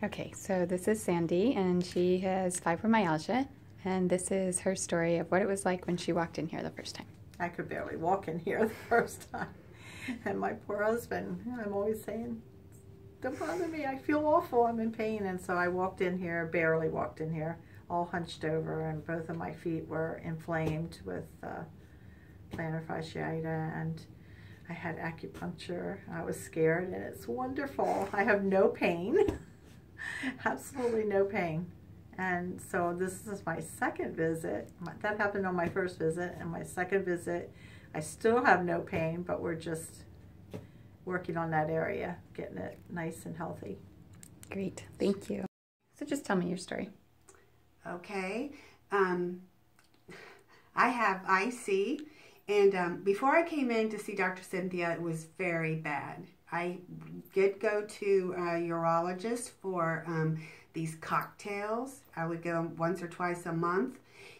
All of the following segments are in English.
Okay, so this is Sandy, and she has fibromyalgia, and this is her story of what it was like when she walked in here the first time. I could barely walk in here the first time. And my poor husband, I'm always saying, don't bother me, I feel awful, I'm in pain. And so I walked in here, barely walked in here, all hunched over, and both of my feet were inflamed with plantar fasciitis, and I had acupuncture. I was scared, and it's wonderful. I have no pain, absolutely no pain. And so this is my second visit. That happened on my first visit, and my second visit, I still have no pain, but we're just working on that area, getting it nice and healthy. Great, thank you. So just tell me your story. Okay, I have IC, and before I came in to see Dr. Cynthia, it was very bad. I did go to a urologist for these cocktails. I would go once or twice a month.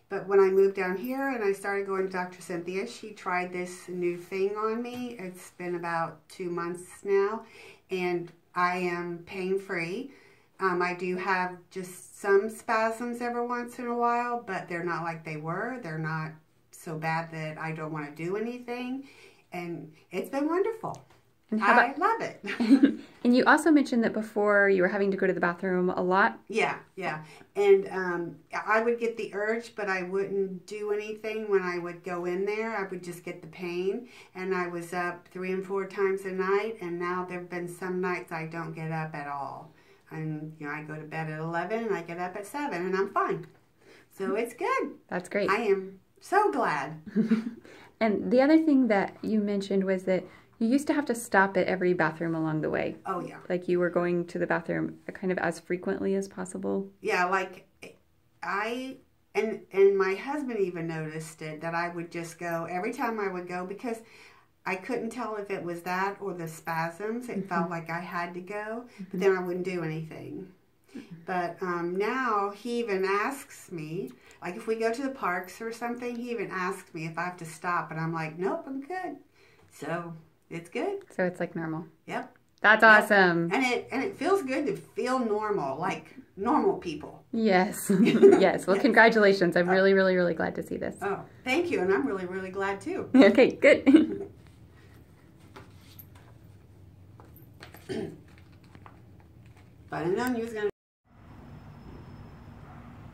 But when I moved down here and I started going to Dr. Cynthia, she tried this new thing on me. It's been about 2 months now, and I am pain-free. I do have just some spasms every once in a while, but they're not like they were. They're not so bad that I don't want to do anything, and it's been wonderful. And I love it. And you also mentioned that before you were having to go to the bathroom a lot. Yeah. And I would get the urge, but I wouldn't do anything when I would go in there. I would just get the pain. And I was up 3 and 4 times a night, and now there have been some nights I don't get up at all. And, you know, I go to bed at 11, and I get up at 7, and I'm fine. So it's good. That's great. I am so glad. And the other thing that you mentioned was that you used to have to stop at every bathroom along the way. Oh, yeah. Like you were going to the bathroom kind of as frequently as possible. Yeah, like and my husband even noticed it, that I would just go every time I would go, because I couldn't tell if it was that or the spasms. It felt like I had to go, but then I wouldn't do anything. But now he even asks me, like if we go to the parks or something, he even asks me if I have to stop, and I'm like, nope, I'm good. So it's good. So it's like normal. Yep. That's awesome. And it feels good to feel normal, like normal people. Yes. Yes. Well, congratulations. I'm really, really, really glad to see this. Oh, thank you. And I'm really, really glad too. Okay, good. If I'd have known you was going to...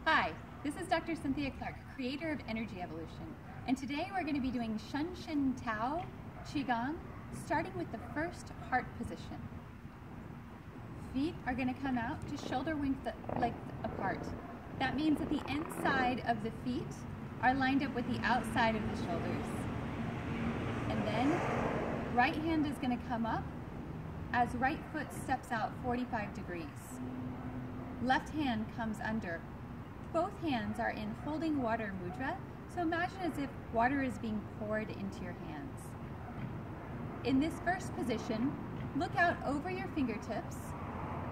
Hi, this is Dr. Cynthia Clark, creator of Energy Evolution. And today we're going to be doing Shen Shin Tao Qigong, starting with the first heart position. Feet are going to come out just shoulder length apart. That means that the inside of the feet are lined up with the outside of the shoulders. And then right hand is going to come up as right foot steps out 45 degrees. Left hand comes under. Both hands are in holding water mudra, so imagine as if water is being poured into your hands. In this first position, look out over your fingertips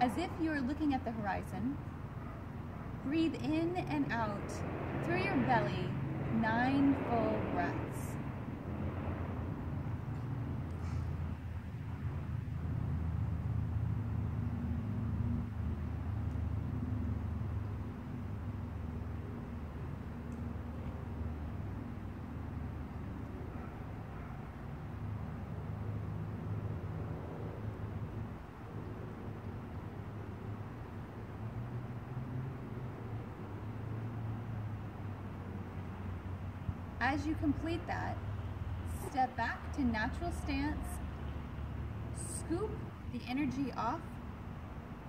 as if you are looking at the horizon. Breathe in and out through your belly, 9 full breaths. As you complete that, step back to natural stance, scoop the energy off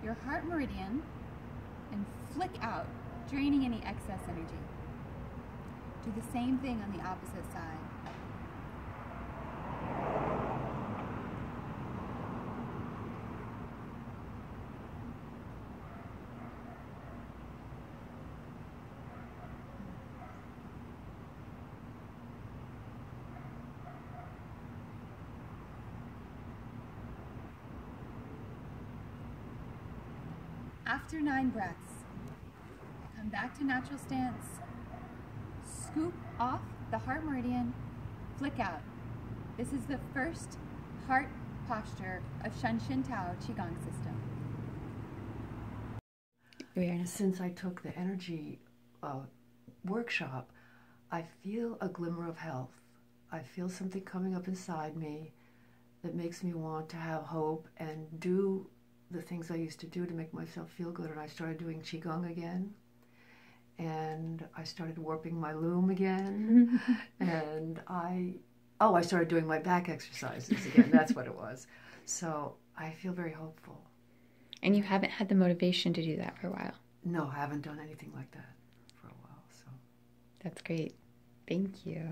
your heart meridian, and flick out, draining any excess energy. Do the same thing on the opposite side. After 9 breaths, come back to natural stance, scoop off the heart meridian, flick out. This is the first heart posture of Shen Shin Tao Qigong system. awareness. Since I took the energy workshop, I feel a glimmer of health. I feel something coming up inside me that makes me want to have hope and do the things I used to do to make myself feel good. And I started doing Qigong again. And I started warping my loom again. And I started doing my back exercises again. That's what it was. So I feel very hopeful. And you haven't had the motivation to do that for a while. No, I haven't done anything like that for a while. So that's great. Thank you.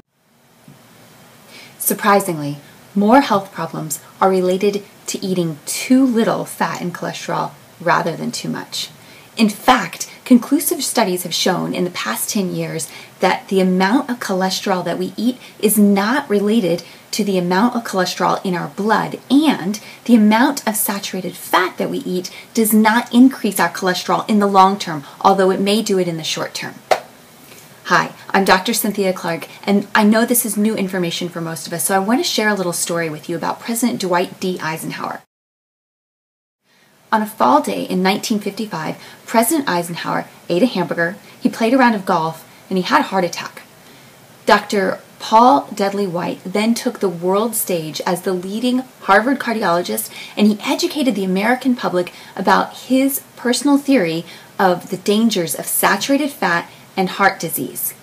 Surprisingly, more health problems are related to eating too little fat and cholesterol rather than too much. In fact, conclusive studies have shown in the past 10 years that the amount of cholesterol that we eat is not related to the amount of cholesterol in our blood, and the amount of saturated fat that we eat does not increase our cholesterol in the long term, although it may do it in the short term. Hi, I'm Dr. Cynthia Clark, and I know this is new information for most of us, so I want to share a little story with you about President Dwight D. Eisenhower. On a fall day in 1955, President Eisenhower ate a hamburger, he played a round of golf, and he had a heart attack. Dr. Paul Dudley White then took the world stage as the leading Harvard cardiologist, and he educated the American public about his personal theory of the dangers of saturated fat and heart disease.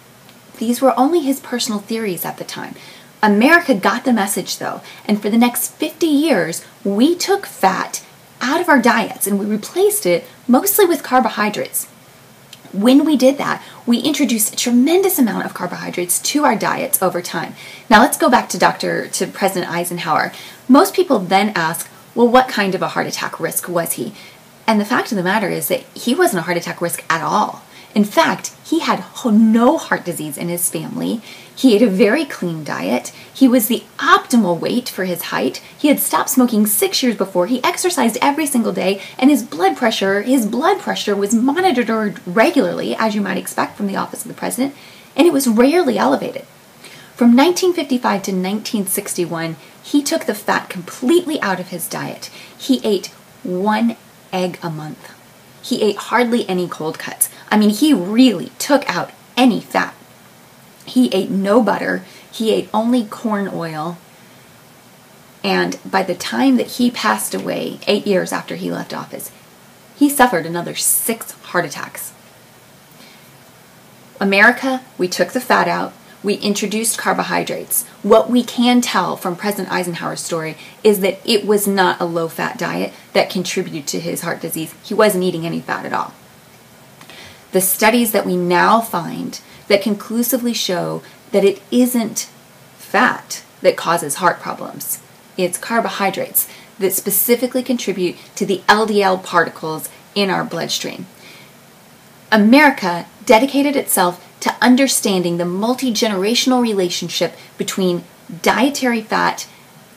These were only his personal theories at the time. America got the message though, and for the next 50 years, we took fat out of our diets and we replaced it mostly with carbohydrates. When we did that, we introduced a tremendous amount of carbohydrates to our diets over time. Now let's go back to President Eisenhower. Most people then ask, well, what kind of a heart attack risk was he? And the fact of the matter is that he wasn't a heart attack risk at all. In fact, he had no heart disease in his family. He ate a very clean diet. He was the optimal weight for his height. He had stopped smoking 6 years before. He exercised every single day, and his blood pressure was monitored regularly, as you might expect from the office of the president, and it was rarely elevated. From 1955 to 1961, he took the fat completely out of his diet. He ate 1 egg a month. He ate hardly any cold cuts. I mean, he really took out any fat. He ate no butter. He ate only corn oil. And by the time that he passed away, 8 years after he left office, he suffered another 6 heart attacks. America, we took the fat out. We introduced carbohydrates. What we can tell from President Eisenhower's story is that it was not a low-fat diet that contributed to his heart disease. He wasn't eating any fat at all. The studies that we now find that conclusively show that it isn't fat that causes heart problems. It's carbohydrates that specifically contribute to the LDL particles in our bloodstream. America dedicated itself to understanding the multi-generational relationship between dietary fat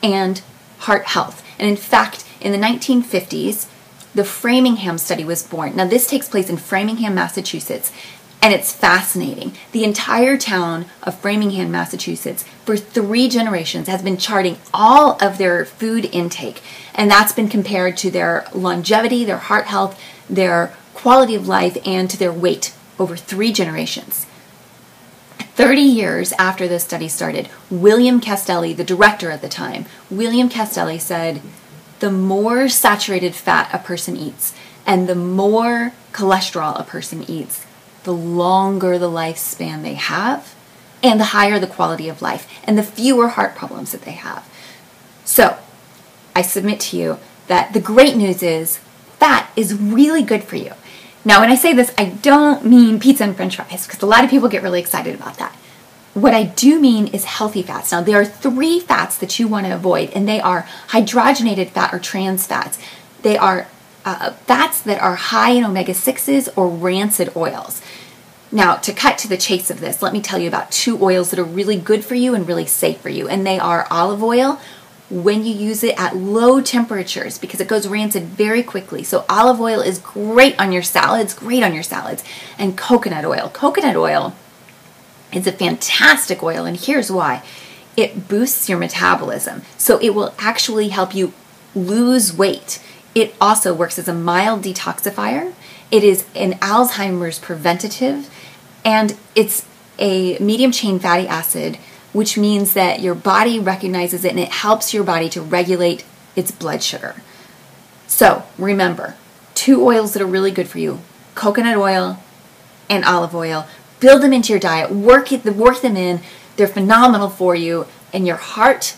and heart health. And in fact, in the 1950s, the Framingham study was born. Now this takes place in Framingham, Massachusetts, and it's fascinating. The entire town of Framingham, Massachusetts, for 3 generations has been charting all of their food intake, and that's been compared to their longevity, their heart health, their quality of life, and to their weight over 3 generations. 30 years after this study started, William Castelli, the director at the time, William Castelli said, the more saturated fat a person eats and the more cholesterol a person eats, the longer the lifespan they have and the higher the quality of life and the fewer heart problems that they have. So, I submit to you that the great news is fat is really good for you. Now, when I say this, I don't mean pizza and french fries, because a lot of people get really excited about that. What I do mean is healthy fats. Now, there are 3 fats that you want to avoid, and they are hydrogenated fat or trans fats. They are fats that are high in omega-6s or rancid oils. Now, to cut to the chase of this, let me tell you about 2 oils that are really good for you and really safe for you, and they are olive oil, when you use it at low temperatures, because it goes rancid very quickly. So olive oil is great on your salads, and coconut oil. Coconut oil is a fantastic oil, and here's why. It boosts your metabolism, so it will actually help you lose weight. It also works as a mild detoxifier. It is an Alzheimer's preventative, and it's a medium chain fatty acid, which means that your body recognizes it and it helps your body to regulate its blood sugar. So remember, 2 oils that are really good for you: coconut oil and olive oil. Build them into your diet, work them in. They're phenomenal for you, and your heart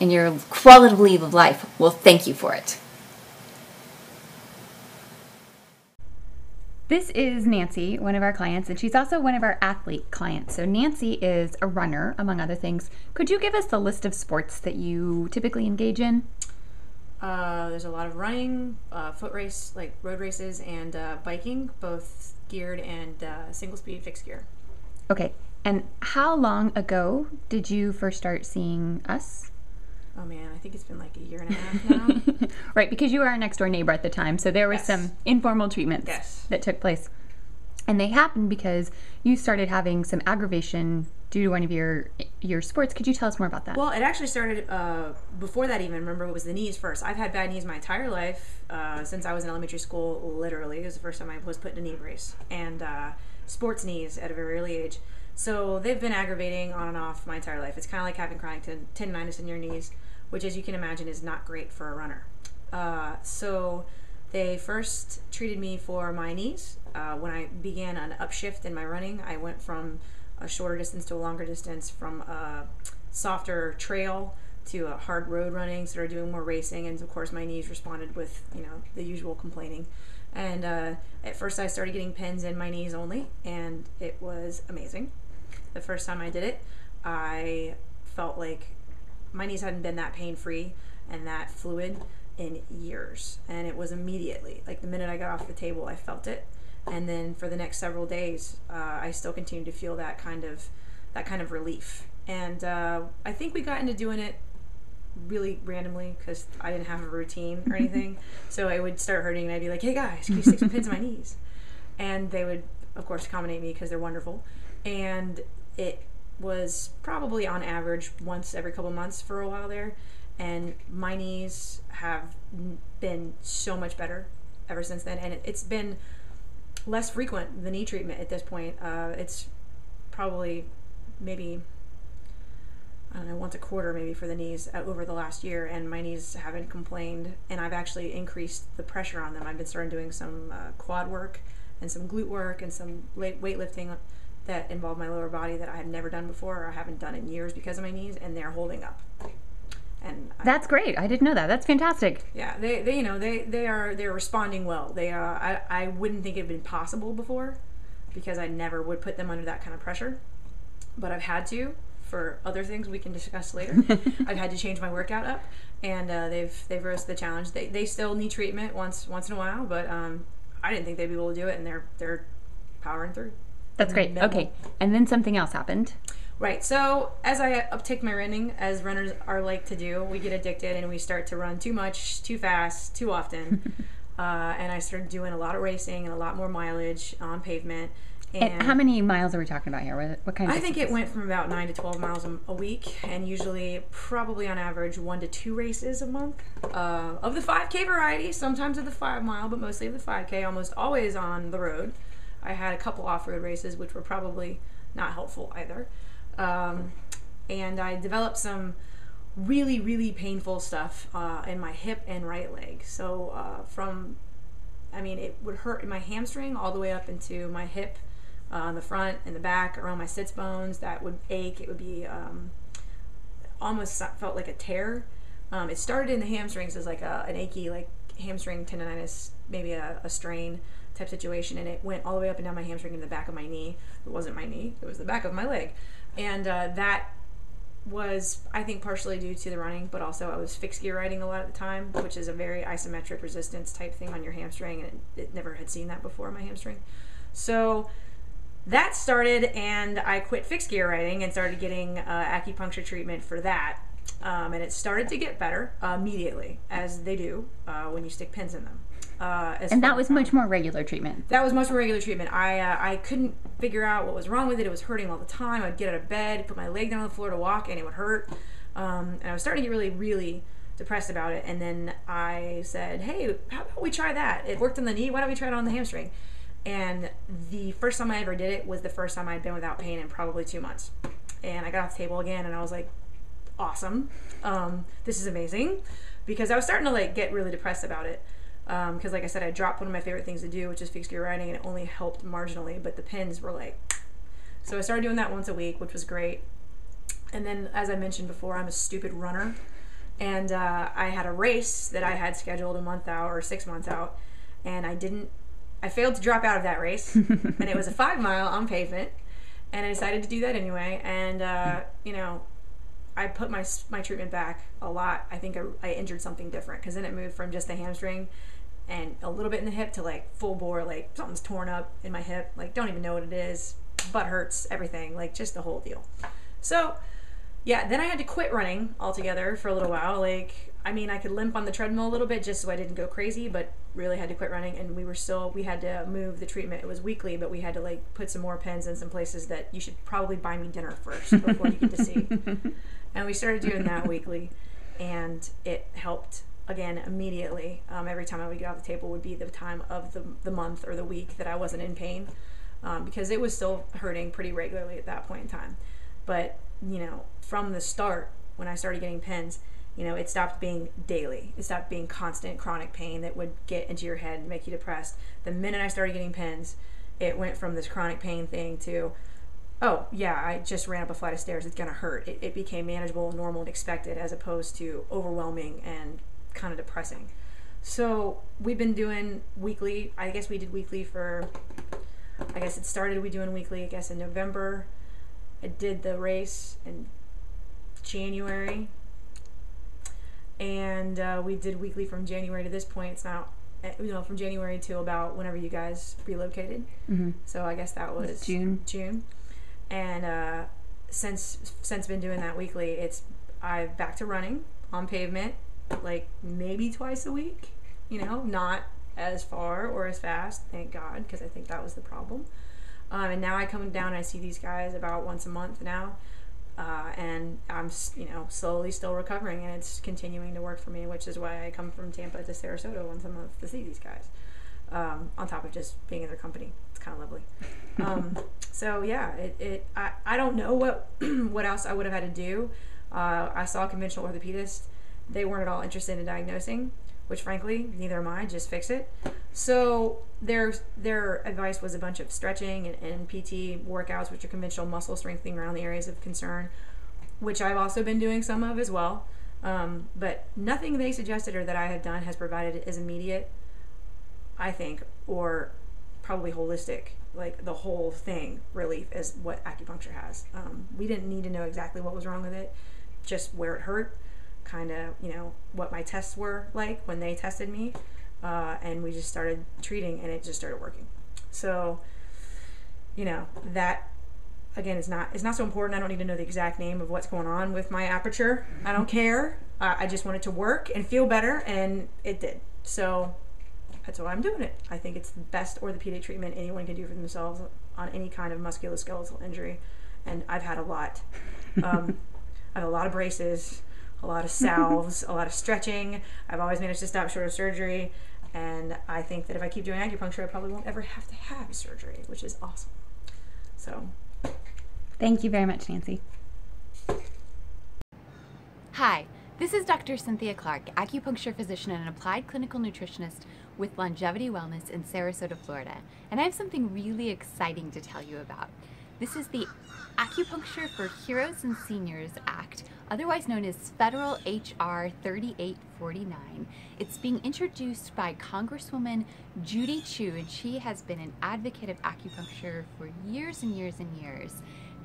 and your quality of life will thank you for it. This is Nancy, one of our clients, and she's also one of our athlete clients. So Nancy is a runner, among other things. Could you give us the list of sports that you typically engage in? There's a lot of running, foot race, like road races, and biking, both geared and single speed fixed gear. Okay, and how long ago did you first start seeing us? Oh man, I think it's been like a year and a half now. Right, because you were our next door neighbor at the time, so there was some informal treatments that took place. And they happened because you started having some aggravation due to one of your sports. Could you tell us more about that? Well, it actually started before that even. Remember, it was the knees first. I've had bad knees my entire life, since I was in elementary school, literally. It was the first time I was put in a knee brace. And sports knees at a very early age. So they've been aggravating on and off my entire life. It's kind of like having chronic tendonitis in your knees, which, as you can imagine, is not great for a runner. So they first treated me for my knees. When I began an upshift in my running, I went from a shorter distance to a longer distance, from a softer trail to a hard road running, started doing more racing, and of course my knees responded with, the usual complaining. And at first I started getting pins in my knees only, and it was amazing. The first time I did it, I felt like my knees hadn't been that pain-free and that fluid in years. And it was immediately, like the minute I got off the table, I felt it. And then for the next several days, I still continued to feel that kind of relief. And I think we got into doing it really randomly because I didn't have a routine or anything. So it would start hurting and I'd be like, hey guys, can you stick some pins in my knees? And they would, of course, accommodate me because they're wonderful. And it was probably on average once every couple months for a while there. And my knees have been so much better ever since then. And it's been less frequent, the knee treatment at this point. It's probably maybe, I don't know, once a quarter maybe for the knees over the last year, and my knees haven't complained, and I've actually increased the pressure on them. I've been starting doing some quad work and some glute work and some weightlifting that involved my lower body that I had never done before, or I haven't done in years because of my knees, and they're holding up. And that's great. I didn't know that. That's fantastic. Yeah, they're responding well. I wouldn't think it had been possible before because I never would put them under that kind of pressure, but I've had to for other things we can discuss later. I've had to change my workout up, and they've rose to the challenge. They still need treatment once in a while, but I didn't think they'd be able to do it, and they're powering through. That's great. Okay, and then something else happened. Right, so as I uptick my running, as runners are like to do, we get addicted and we start to run too much, too fast, too often. And I started doing a lot of racing and a lot more mileage on pavement. And how many miles are we talking about here? What kind of I think it went from about 9 to 12 miles a week, and usually probably on average 1 to 2 races a month. Of the 5K variety, sometimes of the 5 mile, but mostly of the 5K, almost always on the road. I had a couple off-road races, which were probably not helpful either. And I developed some really, really painful stuff in my hip and right leg. So it would hurt in my hamstring all the way up into my hip, on the front and the back, around my sits bones. That would ache. It would be almost felt like a tear. It started in the hamstrings as like an achy, like hamstring tendonitis, maybe a strain type situation, and it went all the way up and down my hamstring in the back of my knee. It wasn't my knee, it was the back of my leg. And that was, I think, partially due to the running, but also I was fixed gear riding a lot at the time, which is a very isometric resistance type thing on your hamstring, and it never had seen that before in my hamstring. So that started, and I quit fixed gear riding and started getting acupuncture treatment for that. And it started to get better immediately, as they do when you stick pins in them. And that was much more regular treatment. That was much more regular treatment. I couldn't figure out what was wrong with it. It was hurting all the time. I'd get out of bed, put my leg down on the floor to walk, and it would hurt. And I was starting to get really, really depressed about it. And then I said, hey, how about we try that? It worked on the knee. Why don't we try it on the hamstring? And the first time I ever did it was the first time I'd been without pain in probably 2 months. And I got off the table again, and I was like, awesome. This is amazing. Because I was starting to like get really depressed about it. Because like I said, I dropped one of my favorite things to do, which is fixed gear riding, and it only helped marginally, but the pins were like... So I started doing that once a week, which was great. And then, as I mentioned before, I'm a stupid runner. And I had a race that I had scheduled a month out or 6 months out, and I failed to drop out of that race. And it was a 5 mile on pavement, and I decided to do that anyway. And, you know, I put my treatment back a lot. I think I injured something different, because then it moved from just the hamstring and a little bit in the hip to like full bore, like something's torn up in my hip, like don't even know what it is. Butt hurts, everything, like just the whole deal. So yeah, then I had to quit running altogether for a little while. Like, I mean, I could limp on the treadmill a little bit just so I didn't go crazy, but really had to quit running. And we had to move the treatment. It was weekly, but we had to like put some more pins in some places that you should probably buy me dinner first before you get to see. And we started doing that weekly, and it helped again immediately. Every time I would get off the table would be the time of the month or the week that I wasn't in pain. Because it was still hurting pretty regularly at that point in time. But, you know, from the start, when I started getting pins, you know, it stopped being daily. It stopped being constant chronic pain that would get into your head and make you depressed. The minute I started getting pins, it went from this chronic pain thing to, oh, yeah, I just ran up a flight of stairs. It's going to hurt. It became manageable, normal, and expected, as opposed to overwhelming and kind of depressing. So we've been doing weekly. I guess we did weekly for... I guess it started we doing weekly, I guess, in November. I did the race in January. And we did weekly from January to this point. It's now, you know, from January to about whenever you guys relocated. Mm-hmm. So I guess that was June. And since been doing that weekly, I'm back to running on pavement, like maybe twice a week, you know, not as far or as fast, thank God, because I think that was the problem. And now I come down and I see these guys about once a month now, and I'm, you know, slowly still recovering, and it's continuing to work for me, which is why I come from Tampa to Sarasota once a month to see these guys, on top of just being in their company. It's kind of lovely. So yeah, I don't know what else I would have had to do. I saw a conventional orthopedist. They weren't at all interested in diagnosing, which frankly, neither am I, just fix it. So their advice was a bunch of stretching and PT workouts, which are conventional muscle strengthening around the areas of concern, which I've also been doing some of as well. But nothing they suggested or that I have done has provided as immediate, I think, or probably holistic, like the whole thing relief as what acupuncture has. We didn't need to know exactly what was wrong with it, just where it hurt, kind of, you know, what my tests were like when they tested me, and we just started treating, and it just started working. So, you know, that again is not so important. I don't need to know the exact name of what's going on with my aperture. I don't care. I just want it to work and feel better, and it did. So that's why I'm doing it. I think it's the best orthopedic treatment anyone can do for themselves on any kind of musculoskeletal injury, and I've had a lot. I have a lot of braces, a lot of salves, a lot of stretching. I've always managed to stop short of surgery, and I think that if I keep doing acupuncture, I probably won't ever have to have surgery, which is awesome. So, thank you very much, Nancy. Hi, this is Dr. Cynthia Clark, acupuncture physician and applied clinical nutritionist with Longevity Wellness in Sarasota, Florida, and I have something really exciting to tell you about. This is the Acupuncture for Heroes and Seniors Act, otherwise known as Federal H.R. 3849. It's being introduced by Congresswoman Judy Chu, and she has been an advocate of acupuncture for years and years and years.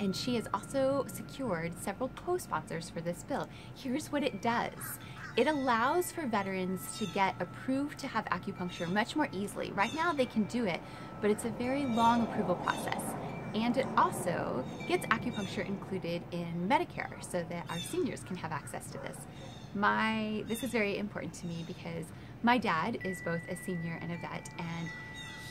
And she has also secured several co-sponsors for this bill. Here's what it does. It allows for veterans to get approved to have acupuncture much more easily. Right now they can do it, but it's a very long approval process. And it also gets acupuncture included in Medicare so that our seniors can have access to this. This is very important to me because my dad is both a senior and a vet, and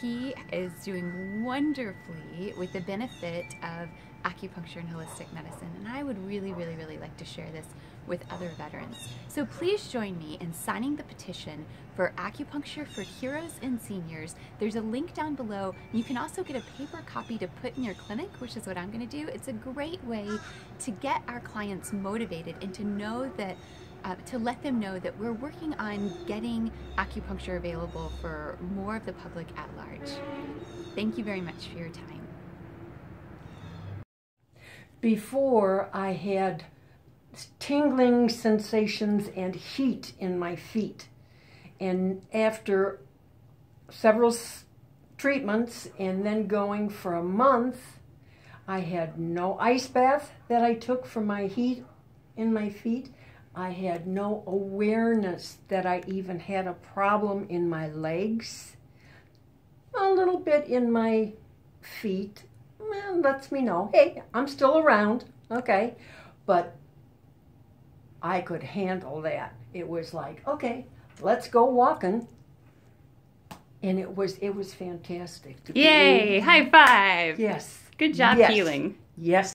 he is doing wonderfully with the benefit of acupuncture and holistic medicine. And I would really, really, really like to share this with other veterans. So please join me in signing the petition for Acupuncture for Heroes and Seniors. There's a link down below. You can also get a paper copy to put in your clinic, which is what I'm going to do. It's a great way to get our clients motivated and to know that to let them know that we're working on getting acupuncture available for more of the public at large. Thank you very much for your time. Before, I had tingling sensations and heat in my feet. And after several treatments and then going for a month, I had no ice bath that I took for my heat in my feet. I had no awareness that I even had a problem in my legs. A little bit in my feet. Well, lets me know, hey, I'm still around, okay. But I could handle that. It was like, okay, let's go walking. And it was fantastic. Yay, high five. Yes. Good job healing. Yes.